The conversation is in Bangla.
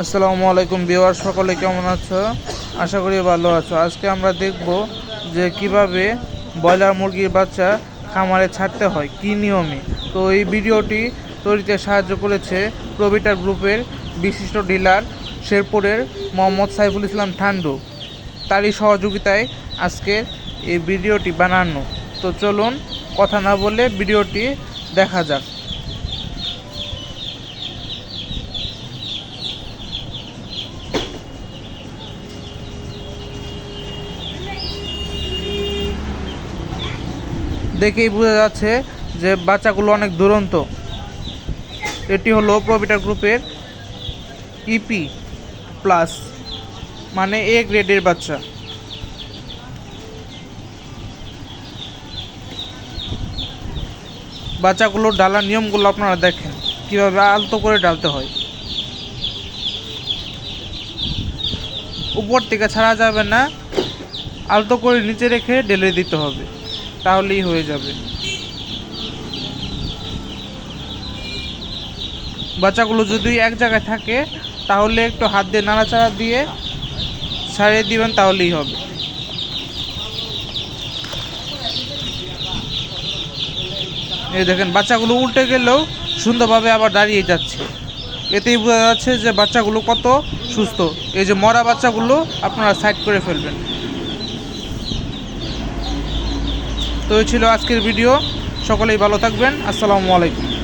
আসসালামু আলাইকুম ভিউয়ার, সকলে কেমন আছো? আশা করি ভালো আছো। আজকে আমরা দেখব যে কিভাবে ব্রয়লার মুরগির বাচ্চা খামারে ছাড়তে হয়, কী নিয়মে। তো এই ভিডিওটি তৈরিতে সাহায্য করেছে প্রবিটার গ্রুপের বিশিষ্ট ডিলার শেরপুরের মোহাম্মদ সাইফুল ইসলাম ঠান্ডু। তারই সহযোগিতায় আজকের এই ভিডিওটি বানানো। তো চলুন কথা না বলে ভিডিওটি দেখা যাক। দেখেই বোঝা যাচ্ছে যে বাচ্চাগুলো অনেক দুরন্ত। এটি হলো প্রবিটার গ্রুপের ইপি প্লাস, মানে এ গ্রেডের বাচ্চা। বাচ্চাগুলোর ডালার নিয়মগুলো আপনারা দেখেন, কীভাবে আলতো করে ডালতে হয়। উপর থেকে ছাড়া যাবে না, আলতো করে নিচে রেখে ঢেলে দিতে হবে, তাহলেই হয়ে যাবে। বাচ্চাগুলো যদি এক জায়গায় থাকে তাহলে একটু হাত দিয়ে নাড়াচাড়া দিয়ে ছাড়িয়ে দিবেন, তাহলেই হবে। এই দেখেন, বাচ্চাগুলো উল্টে গেলেও সুন্দরভাবে আবার দাঁড়িয়ে যাচ্ছে। এতেই বোঝা যাচ্ছে যে বাচ্চাগুলো কত সুস্থ। এই যে মরা বাচ্চাগুলো আপনারা সাইড করে ফেলবেন। তো এই ছিল আজকের ভিডিও। সকলেই ভালো থাকবেন। আসসালামু আলাইকুম।